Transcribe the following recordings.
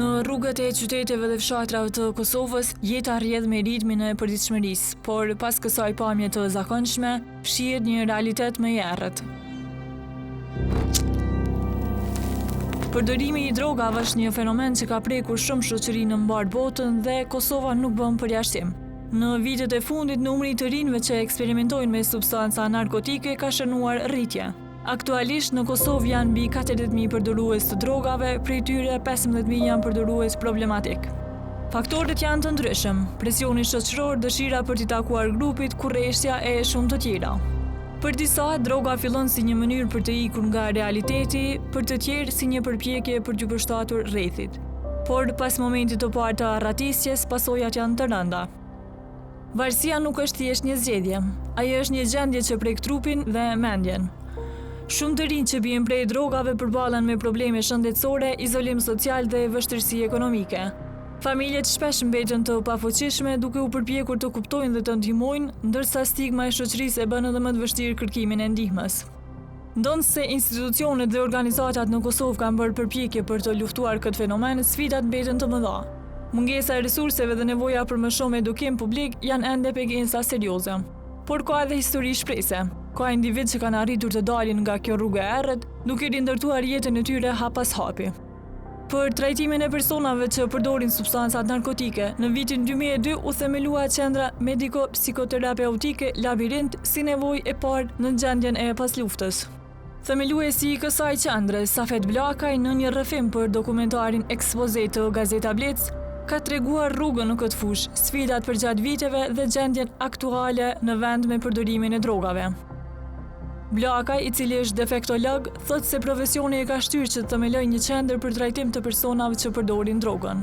Në rrugët e qyteteve dhe fshatrave të Kosovës, jeta rrjedh me ritmin e përditshmërisë, por pas kësaj pamje të zakonshme, shihet një realitet më i errët. Përdorimi i drogave është një fenomen që ka prekur shumë shoqëri në mbar botën dhe Kosova nuk bën përjashtim. Në vitet e fundit, numri i të rinjve që eksperimentojnë me substanca narkotike ka shënuar rritje. Aktualisht në Kosovë janë mbi 40.000 përdorues të drogave, prej tyre 15.000 janë përdorues problematik. Faktorët janë të ndryshëm: presioni shoqëror, dëshira për t'i takuar grupit, kurreshja e shumë të tjera. Për disa, droga fillon si një mënyrë për të ikur nga realiteti, për të tjerë si një përpjekje për t'u përshtatur rrethit. Por pas momentit të parë të arratisjes, pasojat janë të rënda. Varësia nuk është thjesht një zgjedhje, ajo është një gjendje që prek trupin dhe mendjen. Shumë të rinj që bien prej drogave përballen me probleme shëndetësore, izolim social dhe vështirësi ekonomike. Familjet shpesh mbeten të pafuqishme duke u përpjekur të kuptojnë dhe të ndihmojnë, ndërsa stigma e shoqërisë e bën edhe më të vështirë kërkimin e ndihmës. Ndonë se institucionet dhe organizatat në Kosovë kanë bërë përpjekje për të luftuar këtë fenomen, sfidat mbeten të mëdha. Mungesa e resurseve dhe nevoja për më shumë edukim publik janë ende pengesë serioze. Por ka edhe histori shprese. Ka individ që kanë arritur të dalin nga kjo rrugë e errët, duke rindërtuar jetën e tyre hap pas hapi. Për trajtimin e personave që përdorin substancat narkotike, në vitin 2002 u themelua qendra mediko-psikoterapeutike Labirint si nevojë e parë në gjendjen e pasluftës. Themeluesi i kësaj qendre, Safet Blakaj, në një rrëfim për dokumentarin Ekspoze të Gazeta Blec, ka treguar rrugën në këtë fushë, sfidat përgjatë viteve dhe gjendjen aktuale në vend me përdorimin e drogave. Blakaj, i cili është defektolog, thotë se profesioni e ka shtyrë që të themelojë një qendër për trajtim të personave që përdorin drogën.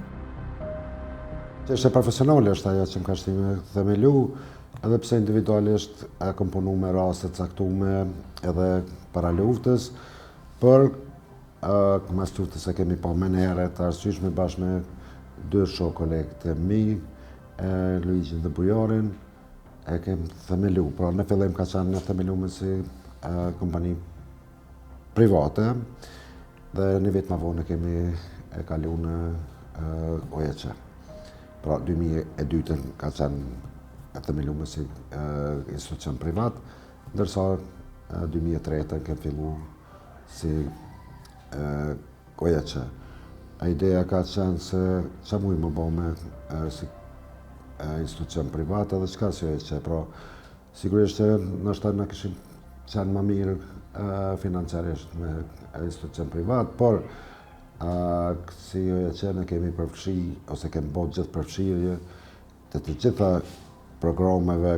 Çështja profesionale është ajo që më ka shtyrë me themelu, edhe pse individualisht e kam punu me raste të caktuara edhe para luftës, por mas luftës e kemi pa më herët të arsyeshme bashkë me dy shoq kolegë të mi, Luigjin dhe Bujarin, e kem themelu, pra në fillim ka qenë në themelu me si kompani private, dhe një vit më vonë kemi kalu në OEQ. Pra 2002 ka qenë themelu me si institucion privat, ndërsa 2003 kem fillu si OEQ. Ideja ka qenë se që mujë më bo me si institucion private dhe qka si OEQ, pra sigurisht që nështë në këshim qenë më mirë financiarisht me institucion privat, por si OEQ ne kemi përfshi, ose kemi bot gjithë përfshirje të gjitha programeve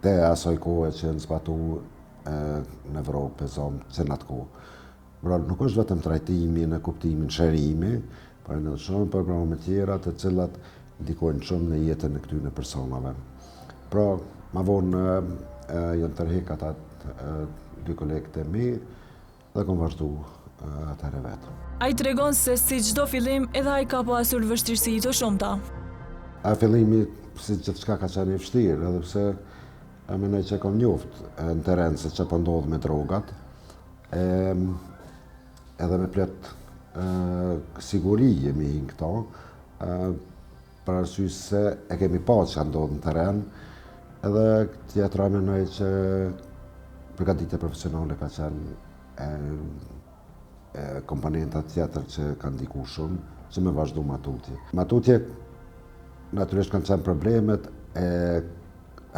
të asoj kohë që në zbatu në Evropë, zonë, që në atë kohë. Pra nuk është vetëm trajtimi në kuptimin shërimi, por në shumë programe tjera të cilat ndikojnë shumë në jetën e këtyre personave. Pra, ma vonë janë tërhek ata dy kolegë të mi dhe kom vazhdu atëherë vetë. Ai tregon se si çdo fillim edhe ai ka pasur vështirësi të shumta. Fillimi si gjithçka ka qenë i vështirë, edhe pse mendoj që kam njoft në terren se çfarë po ndodh me drogat. Edhe me plot siguri jemi në këto, për arsye se e kemi pa që ndodh në terren, edhe tjetra mendoj që përgatitja profesionale ka qenë komponenta tjetër që ka ndiku shumë, që me vazhdu matutje. Matutje, natyrisht kanë qenë problemet e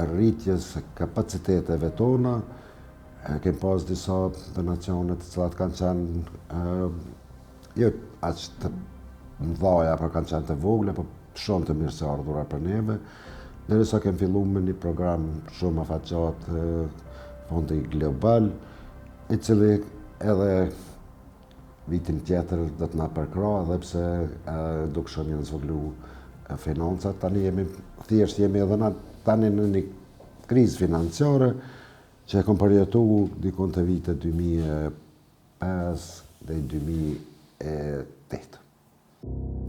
rritjes kapaciteteve tona, kemi pas disa donacionet të cilat kanë qenë jo aq të mëdhaja, por kanë qenë të vogla, por shumë të mirë se ardhura për neve. Derisa kemi fillu me një program shumë afaqat, Fondi Global, i cili edhe vitin tjetër do të na përkra, edhe pse duke shumë janë zvoglu financat, tani jemi edhe tani në një krizë financiare që e kom përjetu dikon të vite 2005 dhe 2008.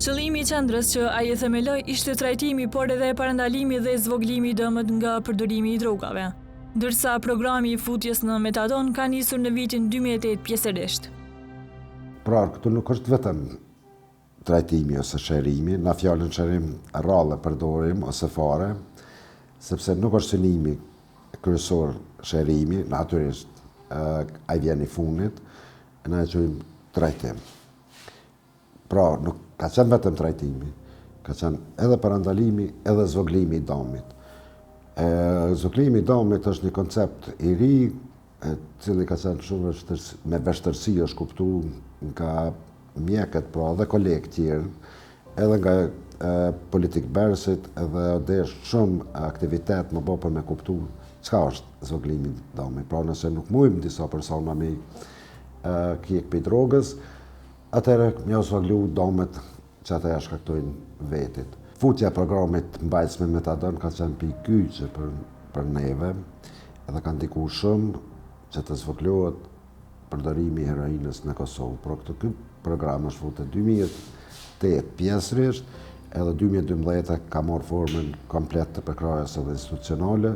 Qëllimi i qendrës që ai e themeloi ishte trajtimi, por edhe parandalimi dhe zvoglimi i dëmët nga përdorimi i drogave, ndërsa programi i futjes në metadon ka nisur në vitin 2008 pjesërisht. Pra, këtu nuk është vetëm trajtimi ose sherimi. Na fjalën sherim rrallë përdorim ose fare, sepse nuk është synimi kryesor sherimi, natyrisht ai vjen i fundit, na e quajmë trajtim. Pra, nuk ka qenë vetëm trajtimi, ka qenë edhe parandalimi, edhe zvoglimi i dëmit. Zvoglimi i dëmit është një koncept i ri, cili ka qenë shumë me vështirësi është kuptuar nga mjekët, pra edhe kolegë tjerë, edhe nga politik bersit, edhe desh shumë aktivitet më bo për me kuptu çka është zvoglimi i dëmit. Pra nëse nuk mujmë disa persona me kjek për drogës, atëherë mja zvoglu dëmet që ata ja shkaktojnë vetit. Futja programit mbajtës me metadon ka qenë pikë për neve, edhe ka ndikuar shumë që të zvoglohet përdorimi i heroinës në Kosovë. Por këtë program është futur 2008 pjesërisht, edhe 2012 ka marrë formën komplet të përkrahjes edhe institucionale,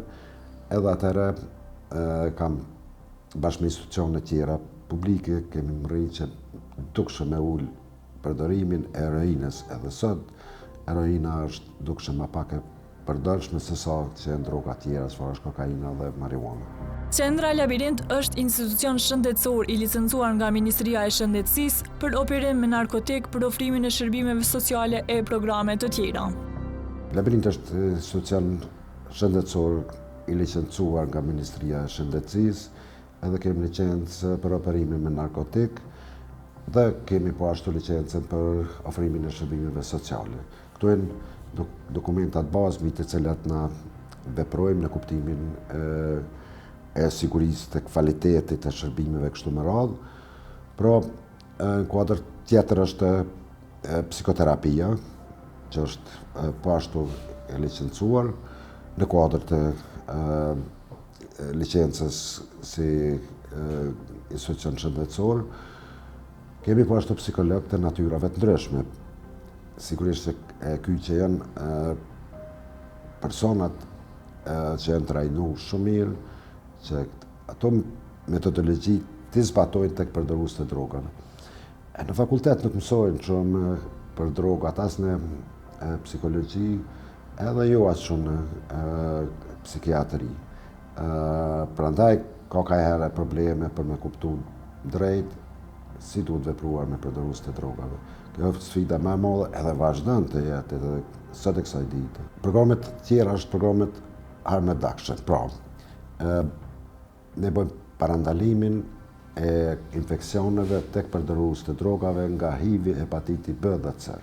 edhe atëherë kam bashkë me institucione tjera publike kemi mërrit që dukshëm me ullë përdorimin e heroinës. Edhe sot heroina është dukshëm më pak e përdorshme se sa që janë droga tjera, çfarë është kokaina dhe marijuana. Qendra Labirint është institucion shëndetësor i licencuar nga Ministria e Shëndetësisë për operim me narkotik për ofrimin e shërbimeve sociale e programe të tjera. Labirint është institucion shëndetësor i licencuar nga Ministria e Shëndetësisë, edhe kemi licencë për operimin me narkotik dhe kemi po ashtu licencën për ofrimin e shërbimeve sociale. Këto janë dokumentat bazë mbi të cilat na veprojmë në kuptimin e sigurisë të kvalitetit të shërbimeve kështu me radhë. Pra, në kuadër tjetër është psikoterapia, që është po ashtu e licencuar në kuadër të licencës si institucion shëndetësor. Kemi po ashtu psikolog të natyrave të ndryshme. Sigurisht se ky që janë personat që janë trajnuar shumë mirë, që ato metodologji të zbatojnë tek përdorues të drogave. Në fakultet nuk mësojnë shumë për drogat, as në psikologji, edhe jo as shumë në psikiatri. Prandaj ka herë probleme për me kuptu drejt si duhet vepruar me përdorues të drogave. Kjo është sfida më e madhe edhe vazhdon të jetë edhe sot e kësaj dite. Programet tjera është programet harm reduction. Pra, ne bëjmë parandalimin e infeksioneve tek përdorues të drogave nga HIV, hepatiti B dhe C.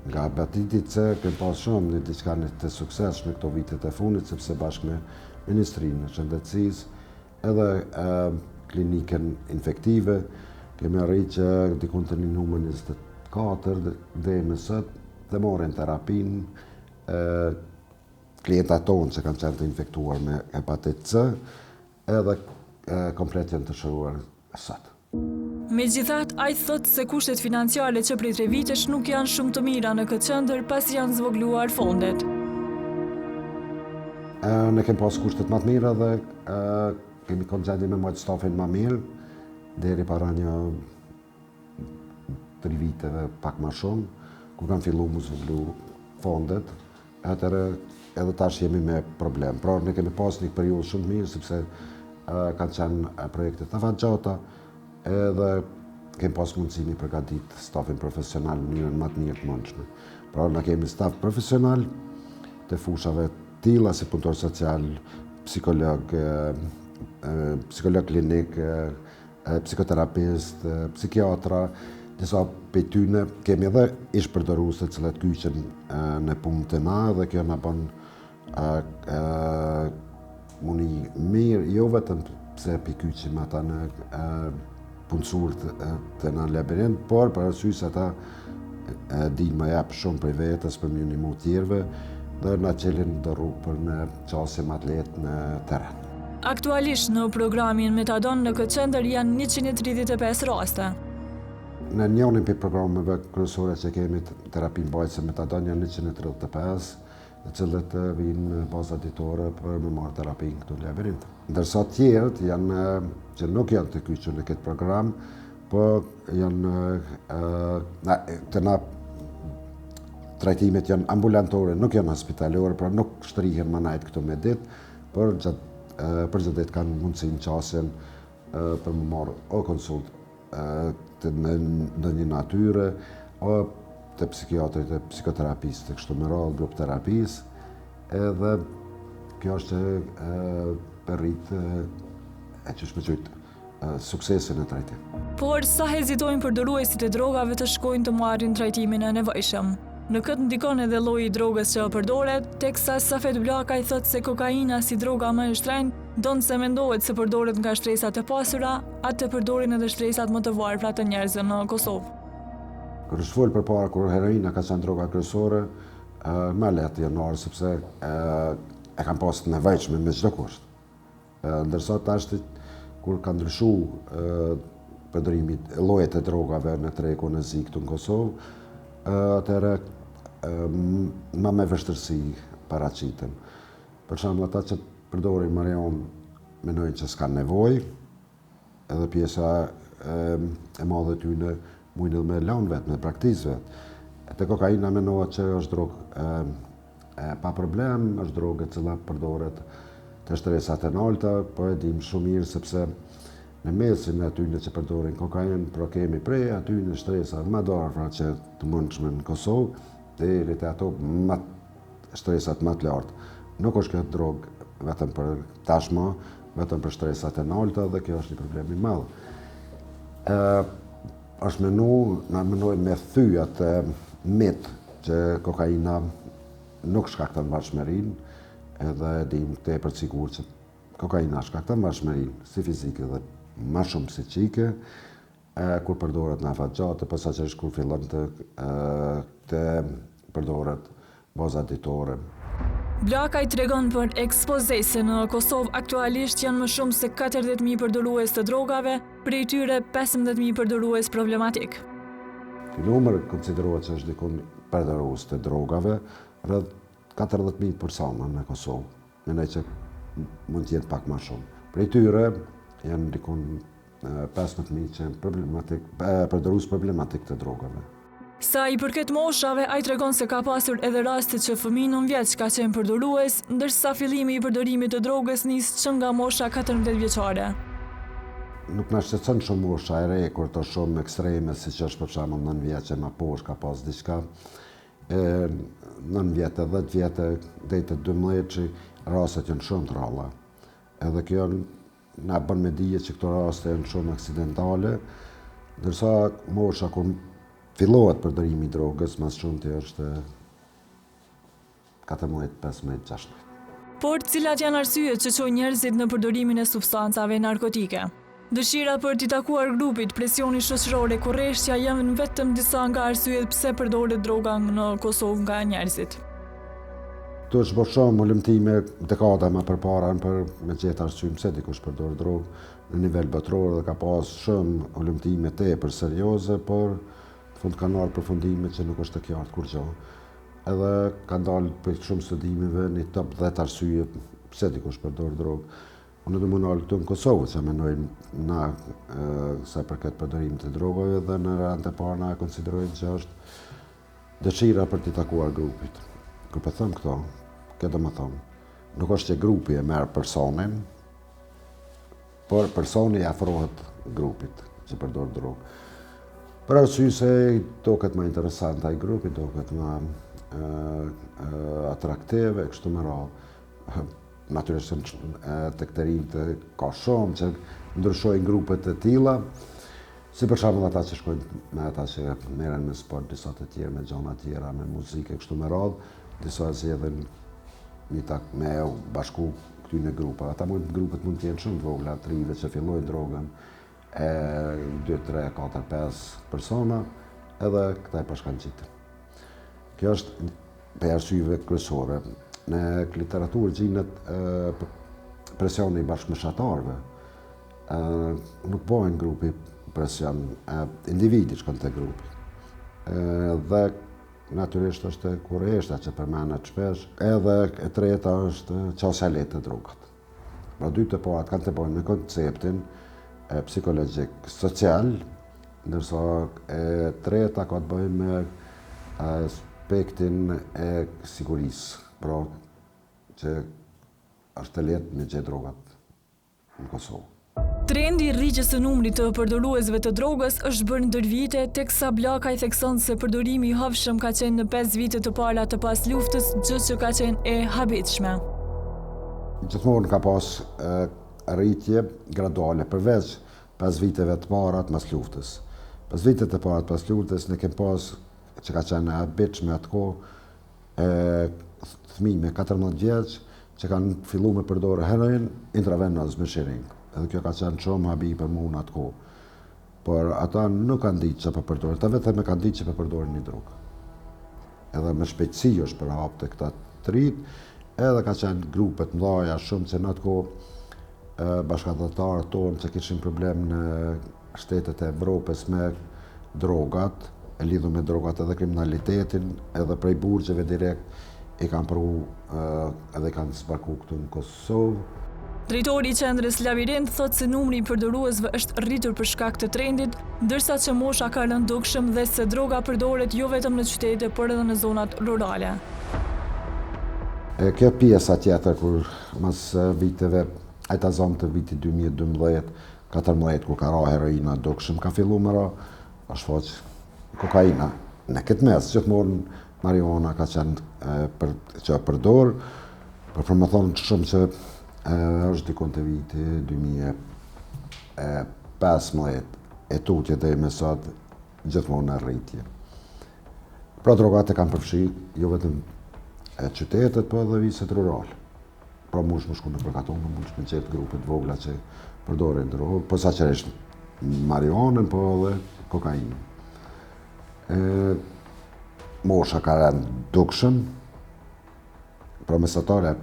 Nga hepatiti C kemi pas shumë një diçka të suksesshme këto vitet e fundit, sepse bashkë me Ministrinë e Shëndetësisë edhe klinikën infektive kemi arritur që diku te numër 24 deri më sot të morën terapinë klientat tonë që kanë qenë të infektuar me hepatit C, edhe komplet janë të shëruar sot. Megjithatë, ai thotë se kushtet financiare që prej 3 vitesh nuk janë shumë të mira në këtë qendër pasi janë zvogluar fondet. Ne kemi pas kushtet më të mira dhe kemi kongjendje me majtë stafin më mirë, deri para një 3 viteve pak më shumë, ku kanë filluar mu zvoglu fondet, atëherë edhe tash jemi me problem. Pra ne kemi pas një periudhë shumë mirë, sepse kanë qenë projekte të afatgjata, edhe kemi pas mundësi mi përgatit stafin profesional në mënyrën më të mirë të mundshme. Pra ne kemi staf profesional të fushave tilla si punëtor social, psikolog, psikolog klinik, psikoterapist, psikiatra, disa prej tyre kemi edhe ish përdoruese të cilët kyqen në punë të na dhe kjo na bën muni mirë, jo vetëm pse kyqim ata në punësurët të na Labirint, por për arsye se ata dinë më jap shumë prej vetes për më ndihmu tjerëve dhe na çelin në rrugë për në qasje më të lehtë në terren. Aktualisht në programin Metadon në këtë qendër janë 135 raste. Në njërin për programeve kryesore që kemi terapi mbajtëse Metadon janë 135, në cilët vinë baza ditore për me marrë terapi këtu në Labirint. Ndërsa tjerët janë që nuk janë të kyçur në këtë program, po janë të na trajtimet janë ambulantore, nuk janë hospitalore, pra nuk shtrihen manajt këto me ditë, por për çdo ditë kanë mundësinë qasen për më marrë o konsult në ndonjë natyre, o të psikiatrit e psikoterapisë, të kështu me radhë, grup terapisë, edhe kjo është për rritë e që shpëqyt suksesin e trajtim. Por sa hezitojnë përdoruesit e drogave të shkojnë të marrin trajtimin e nevojshëm? Në këtë ndikon edhe lloji i drogës që përdoret, teksa Safet Blakaj thotë se kokaina si droga më e shtrenjtë donë se mendohet se përdoret nga shtresat e pasura, atë të përdorin edhe shtresat më të varfra të njerëzve në Kosovë. Kërë shfolë për para kur heroina ka qenë droga kryesore, më lehtë janë orë sepse e kanë pas të nevojshme me çdo kusht. Ndërsa tash kur ka ndryshu përdorimi llojet e drogave në tregun e zi këtu në Kosovë, atëherë më me vështirësi paraqiten. Për shembull, ata që përdorin marijuan mendojnë që s'kan nevojë, edhe pjesa e madhe tyne mujnë me lanë vetë, me praktikë vetë. Te kokaina menohet që është drogë pa problem, është drogë e cila përdoret të shtresat e larta, po e dim shumë mirë sepse në mesin e atyne që përdorin kokainë, pro kemi prej atyne shtresa më varfra që të mundshme në Kosovë, deri te ato shtresat më të larta. Nuk është kjo drogë vetëm për tashmë, vetëm për shtresat e larta dhe kjo është një problem i madh. Është menojnë me thyat mit që kokaina nuk shkakton varfërinë, edhe dim tepër sigurt që kokaina shkakton varfërinë si fizike dhe më shumë psiqike, kur përdoret në afat gjatë, posaçërisht kur fillon të përdoret baza ditore. Blakaj tregon për ekspoze se në Kosovë aktualisht janë më shumë se 40.000 përdorues të drogave, prej tyre 15.000 përdorues problematik. Ky numër konsiderohet që është dikon përdorues të drogave, rreth 40.000 persona në Kosovë. Mendoj që mund të jetë pak më shumë. Prej tyre janë dikon 15.000 që janë përdorues problematik të drogave. Sa i përket moshave, ai tregon se ka pasur edhe raste që fëmijë 9 vjeç ka qenë përdorues, ndërsa fillimi i përdorimit të drogës nis që nga mosha 14 vjeçare. Nuk na shqetëson shumë mosha e re, kur të shumë ekstreme, siç është për shembull 9 vjeç më poshtë ka pas diçka. 9 vjetë, 10 vjetë, deri te 12 rastet janë shumë të rralla. Edhe kjo na bën me dije që këto raste janë shumë aksidentale, ndërsa mosha kur fillohet përdorimi i drogës, mas shumti është 14, 15, 16. Por cilat janë arsyet që çojnë njerëzit në përdorimin e substancave narkotike? Dëshira për t'i takuar grupit, presioni shoqëror e korreshtja janë vetëm disa nga arsyet pse përdoret droga në Kosovë nga njerëzit. Të është bërë shumë ulëmtime dekada më përpara për me gjetë arsye pse dikush përdor drogë në nivel botëror dhe ka pas shumë ulëmtime tepër serioze, por fund kanë ardhur përfundime që nuk është të qartë kur gjë. Edhe kanë dalë për shumë studimeve një top 10 arsye pse dikush përdor drogë. Unë do më nalë këtu në Kosovë, që menojnë na sa përket përdorimit të drogave dhe në rand e parë na konsiderojnë që është dëshira për t'i takuar grupit. Kur po them këto, kjo do të thonë, nuk është që grupi e merr personin, por personi afrohet grupit që përdor drogë. Për arsye se duket më interesant ai grupi, duket më atraktiv e kështu me radhë. Natyrisht të këtë rinjt ka shumë që ndryshojnë grupet e tilla, si për shembull ata që shkojnë me ata që merren me sport, disa të tjerë me gjëra të tjera, me muzikë kështu me radhë, disa zgjedhin me bashku këtyre grupeve. Ata grupet mund të jenë shumë të vogla, të rive që fillojnë drogën, 2, 3, 4, 5 persona, edhe këta e bashkangjitin. Kjo është për arsyeve kryesore. Në literaturë gjinet presioni i bashkëmoshatarëve. Nuk bëhen grupi presion, individi shkon te grupi. Dhe natyrisht është kurreshta që përmendet shpesh, edhe e treta është qasja e lehtë e drogat. Pra dy të parat kanë të bëjnë me konceptin psikologjik, social ndërsa e treta ka të bëjë me aspektin e sigurisë, pra që është të lehtë me gjetë drogat në Kosovë. Trendi i rritjes së numrit të përdoruesve të drogës është bërë ndër vite, teksa Blaka i thekson se përdorimi i havshëm ka qenë në 5 vite të para të pas luftës, gjë që ka qenë e habitshme. Gjithmonë ka pas rritje graduale, përveç 5 viteve të para të mas luftës. 5 vitet të para të pas luftës ne kemi pas që ka qenë e habitshme atë kohë fëmijë me 14 vjeç që kanë filluar me përdorë heroin intravenöz me shiringë. Edhe kjo ka qenë shumë habi për mua në atë kohë. Por ata nuk kanë ditë që për përdorin, ata vetëm e kanë ditë që për përdorin një drogë. Edhe me shpejtësi është për hap të këta të rit, edhe ka qenë grupet mëdhaja shumë që në atë kohë bashkëdhëtarët tonë që kishin problem në shtetet e Evropës me drogat, e lidhur me drogat edhe kriminalitetin, edhe prej burgjeve direkt i kanë përgu edhe i kanë sparku këtu në Kosovë. Drejtori i qendrës Labirint thotë se numri i përdoruesve është rritur për shkak të trendit, ndërsa që mosha ka rënë dukshëm dhe se droga përdoret jo vetëm në qytete, por edhe në zonat rurale. Kjo pjesa tjetër kur mas viteve, ajta zonë të vitit 2012-14, kur ka ra heroina dukshëm, ka fillu më ra, është faqë kokaina. Në këtë mes, gjithmonë marijuana ka qenë që përdor, për më thonë shumë që është dikon të viti 2015 e tutje dhe me sot gjithmonë në rritje. Pra drogat e kanë përfshi jo vetëm qytetet, po edhe viset rural. Pra mush më shku në përkatonë, mush më qetë grupet vogla që përdorin drogë, po sa qëresht marijuanën, po edhe kokainë. Mosha ka rënë dukshëm, pra mesatare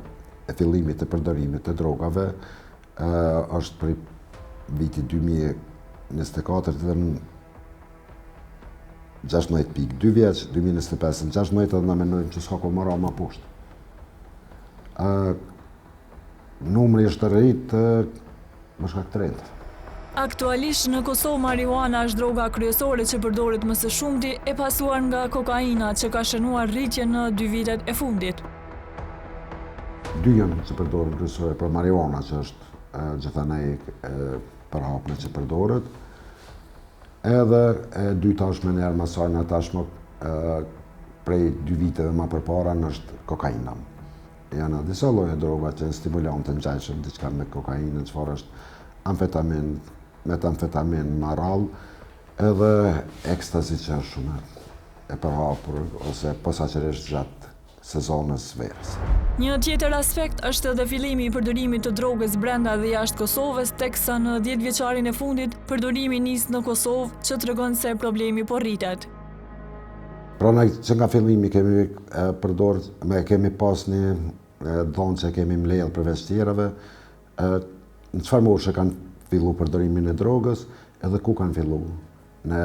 e fillimit të përdorimit të drogave është për viti 2024 të në 16.2 vjeç, 2025 në 16 edhe në menojmë që s'ka ko mëra ma poshtë. Numri është rritë më shkak trend. Aktualisht në Kosovë marijuana është droga kryesore që përdoret më së shumti, e pasuar nga kokaina që ka shënuar rritje në 2 vitet e fundit. 2 janë që përdoren kryesore, për marijuana që është gjithanej për hapme që përdoret, edhe dyta është me njerë masajnë tashmë prej 2 viteve ma përpara është kokaina. Janë disa lloje droga që janë stimulantë në gjajshëm, diçka me kokainë, çfarë është amfetamin, metamfetamin, marall, edhe ekstazi që është shumë e përhapur ose posaçërisht gjatë sezonës verës. Një tjetër aspekt është edhe fillimi i përdorimit të drogës brenda dhe jashtë Kosovës, teksa në 10 vjeçarin e fundit përdorimi nis në Kosovë, që tregon se problemi po rritet. Pra ne që nga fillimi kemi kemi pas një dhonë që kemi mbledhur përveç tjerave, në çfarë moshe kanë fillu përdorimin e drogës, edhe ku kanë fillu, në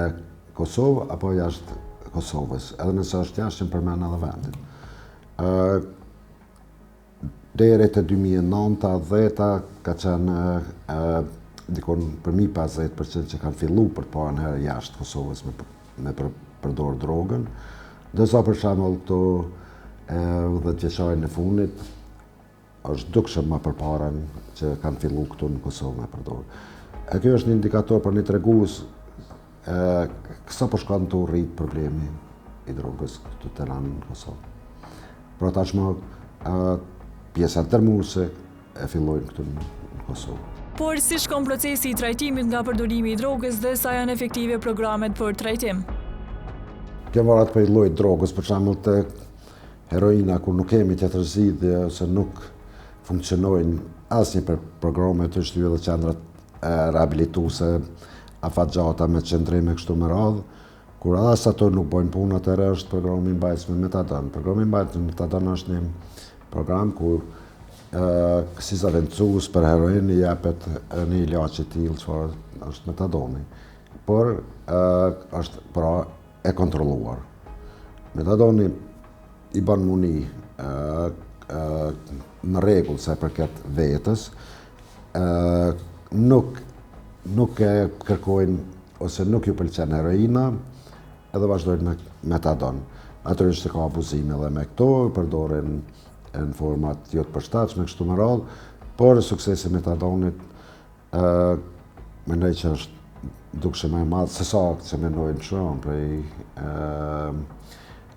Kosovë apo jashtë Kosovës, edhe nëse është jashtë që përmend edhe vendin. Deri te 2009-10 ka qenë dikon për 50% që kanë fillu për të parën herë jashtë Kosovës me përdor drogën. Ndërsa për shembull këto 10 vjeçarin e fundit është dukshëm më përpara që kanë fillu këtu në Kosovë me përdor. Kjo është një indikator për një tregues sa po shkon të rrit problemi i drogës këtu te në Kosovë. Pra tashmë pjesa tërmuese e fillojnë këtu në Kosovë. Por si shkon procesi i trajtimit nga përdorimi i drogës dhe sa janë efektive programet për trajtim? Kjo varet prej llojit drogës, për shembull te heroina kur nuk kemi tjetër zgjidhje ose nuk funksionojnë asnjë për programe të shtylla dhe qendrat rehabilituese afatgjata me qëndrime kështu me radhë. Kur as ato nuk bojnë punë, atëherë është programi mbajtës me metadon. Programi mbajtës me metadon është një program ku si zaventues për heroin i japet një ilaç i tillë çfarë është metadoni. Por është pra e kontrolluar. Metadoni i bën muni në rregull sa përket vetës, nuk e kërkojnë ose nuk ju pëlqen heroina, edhe vazhdojnë me metadon. Natyrisht ka abuzime edhe me këto, përdoren në format jo të përshtatshme kështu me radhë, por suksesi metadonit mendoj që është dukshë më i madh se sa që mendojnë shumë prej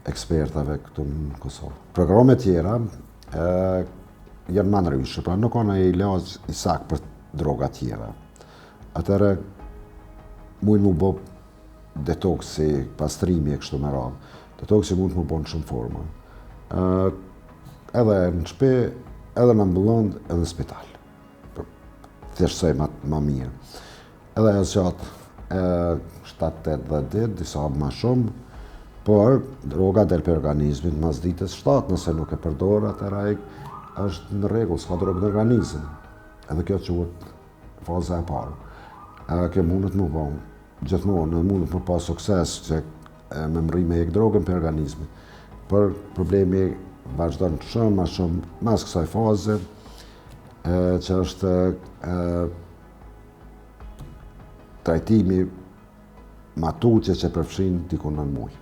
ekspertave këtu në Kosovë. Programe tjera janë më ndryshe, pra nuk kanë ai ilaç i saktë për droga tjera. Atëherë mund më bë detoksi, pastrimi e kështu me radhë. Detoksi mund të më bënë shumë forma. Edhe në shtëpi, edhe në ambulant, edhe në spital. Thjeshtësoj më mirë. Edhe ajo gjatë 7-8 ditë, disa më shumë, por droga del për organizmin mas ditës 7, nëse nuk e përdor, atëherë është në rregull, s'ka drogë në organizëm. Edhe kjo quhet faza e parë. Kjo mundet më bënë, gjithmonë mundet më pas sukses që me mri me jek drogën për organizmin. Por problemi vazhdon shumë mas kësaj faze, që është trajtimi matutje që përfshin diku 9 muaj.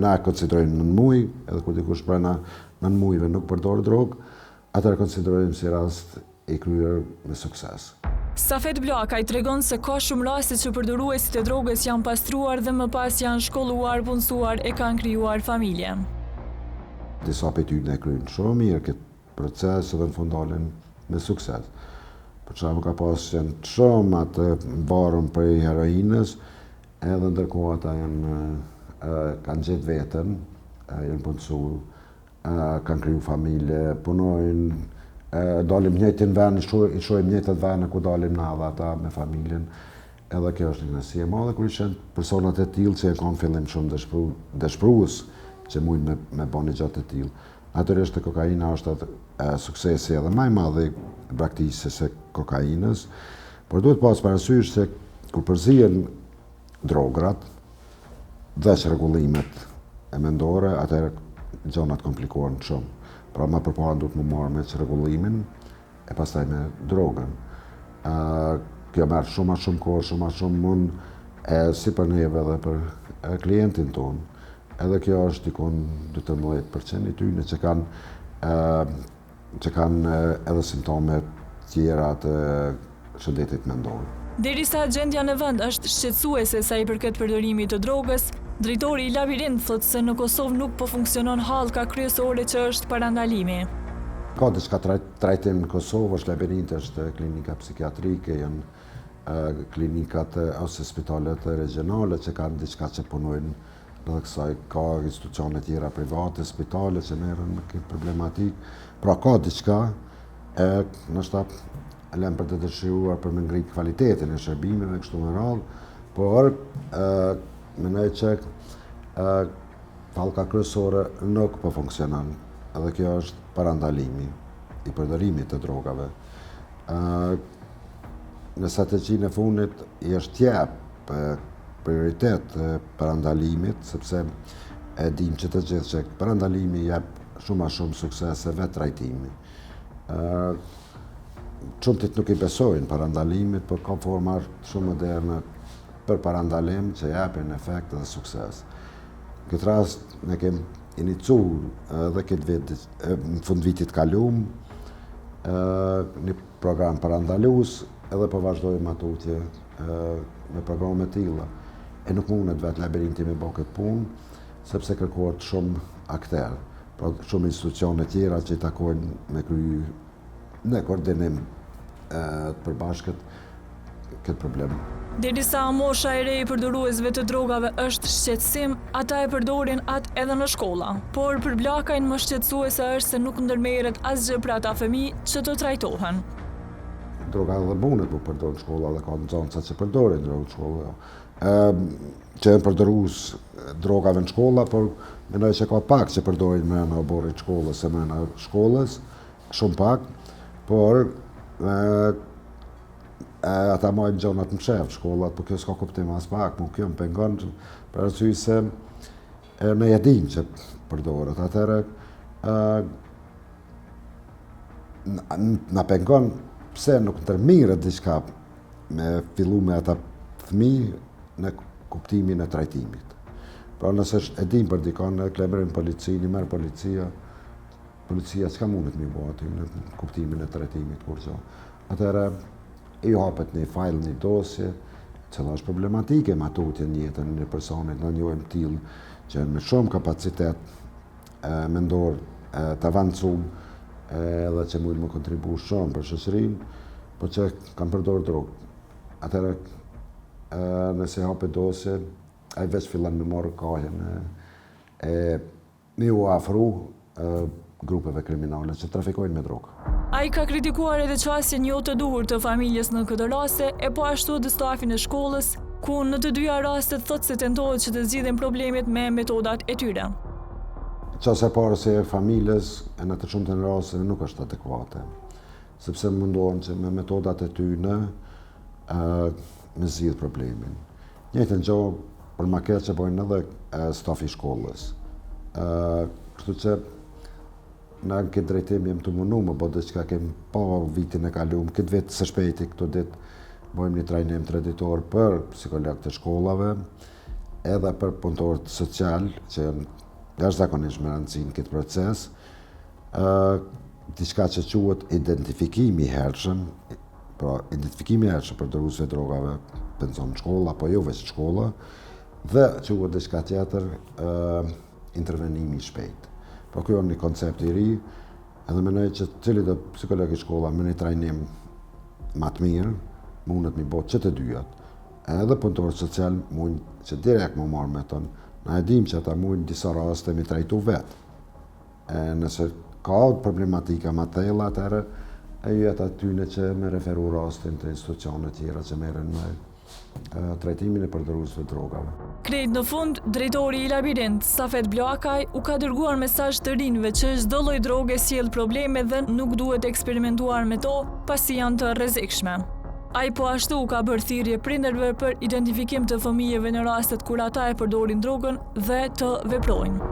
Na konsiderojmë 9 muaj, edhe kur dikush brenda 9 muajve nuk përdor drogë, atëherë konsiderojmë si rast i kryer me sukses. Safet Blakaj tregon se ka shumë raste që përdoruesit e drogës janë pastruar dhe më pas janë shkolluar, punësuar e kanë krijuar familje. Disa prej tyre e kryejnë shumë mirë këtë proces dhe në fund dalin me sukses. Për shembull ka pas janë shumë atë mbarën prej heroinës, edhe ndërkohë ata kanë gjetë veten, janë punësuar, kanë kriju familje, punojnë, dalim njëjtin vend, i shohim njëjtat vende ku dalim na dhe ata me familjen. Edhe kjo është një kënaqësi e madhe kur janë personat e tillë që kanë fillim shumë dëshpërues që mund me bëni gjatë të tillë. Natyrisht kokaina është suksesi edhe më i madh i praktikës së kokainës, por duhet pas parasysh se kur përzihen drograt dhe rregullimet e mendore, atëherë gjonat komplikohen shumë. Pra më përpara duhet më marrë me rregullimin e pastaj me drogën. Kjo merr shumë kohë, shumë mund si për neve dhe për klientin tonë. Edhe kjo është dikon 12% i tyre që kanë edhe simptome tjera të shëndetit mendor. Derisa gjendja në vend është shqetësuese sa i përket përdorimit të drogës, drejtori i Labirint thotë se në Kosovë nuk po funksionon hallka kryesore që është parandalimi. Ka diçka trajtim në Kosovë, është Labirint, është klinika psikiatrike, janë klinikat ose spitalet regionale që kanë diçka që punojnë në kësaj, ka institucione tjera private, spitale që merren me këtë problematikë. Pra ka diçka, nështë lem për të dëshiruar për me ngrit kvalitetin e shërbimeve kështu me radhë, por mendoj që hallka kryesore nuk po funksionon. Edhe kjo është parandalimi i përdorimit të drogave. Në strategjinë e fundit i është jep prioritet parandalimit, sepse e dim që të gjithë që parandalimi jep shumë sukses se vetë trajtimi. Shumëtit nuk i besojnë parandalimit, por ka forma shumë moderne për parandalim që japin efekt dhe sukses. Në këtë rast ne kemi inicuar edhe këtë vit, në fund vitit kalum, një program parandalues, edhe po vazhdojmë atutje me programe të tilla. E nuk mundet vetë Labirinti me bë këtë punë, sepse kërkohet shumë akter, pra shumë institucione tjera që i takojnë me kryu në koordinim të përbashkët këtë problem. Derisa mosha e re i përdoruesve të drogave është shqetësim, ata e përdorin atë edhe në shkolla. Por për Blakajn më shqetësuese është se nuk ndërmerret asgjë për ata fëmijë që të trajtohen. Droga dhe bunët më përdorën në shkolla dhe ka nxënësa që përdorin drogë në shkolla. Që janë përdorues drogave në shkolla, por mendoj që ka pak që përdorin brenda oborrit të shkollës se brenda shkollës, shumë pak, por ata mojnë gjonat në shef shkollat, por kjo s'ka kuptim as pak, më kjo më pengon për arsye se ne e dim që përdoret. Atëherë na pengon pse nuk ndërmirret diçka me fillu me ata fëmijë në kuptimin e trajtimit. Pra nëse e dim për dikon, e klemërin policinë, i merë policia s'ka mundet mi bo aty në kuptimin e trajtimit kur gjo. Atëherë, i hapet një fajl, një dosje, cila është problematike matutje në jetën në personit, në njojmë tilë që me shumë kapacitet mendor të avancum edhe që mujtë më kontribu shumë për shoqërinë, po që kam përdorë drogë. Atëherë, nëse hapet dosje, ai veç fillan me marrë kohën me u afru grupeve kriminale që trafikojnë me drogë. Ai ka kritikuar edhe çështjen jo të duhur të familjes në këtë raste, e po ashtu edhe stafin e shkollës, ku në të dyja rastet thotë se tentohet që të zgjidhen problemet me metodat e tyre. Qase parë se familjes e në të shumtën raste nuk është adekuate, sepse mundohen që me metodat e tyre me zgjidh problemin. Njëjtën gjë për ma keq që bojnë edhe stafi shkollës. Kështu që në këtë drejtim jem të mundu më bëdë që ka kemë pa vitin e kalumë, këtë vetë së shpejti këto ditë bojmë një trajnim traditor për psikologët e shkollave, edhe për punëtorët social, që jashtëzakonisht me rëndësinë këtë proces, diçka që quhet identifikimi i hershëm, pra identifikimi i hershëm për dërguesve të drogave, pension shkolla, apo jo veç shkolla, dhe quhet diçka tjetër, intervenimi i shpejt. Pra kjo është një koncept i ri, edhe mendoj që cili do psikolog i shkolla me një trajnim më të mirë, mundet mi botë që të dyjat. Edhe punëtorët social mund që direkt më marrë me tonë, na e dim që ata mund disa raste mi trajtu vetë. Nëse ka problematika më të thella, atëherë e jetë atyne që me referu rastin të institucionet tjera që merren me trajtimin e përdorusve drogave. Krejt në fund, drejtori i Labirint, Safet Blakaj, u ka dërguar mesazh të rinjve që çdo lloj droge sjell probleme dhe nuk duhet eksperimentuar me to, pasi janë të rrezikshme. Ai po ashtu ka bërë thirrje prindërve për identifikim të fëmijëve në rastet kur ata e përdorin drogën dhe të veprojnë.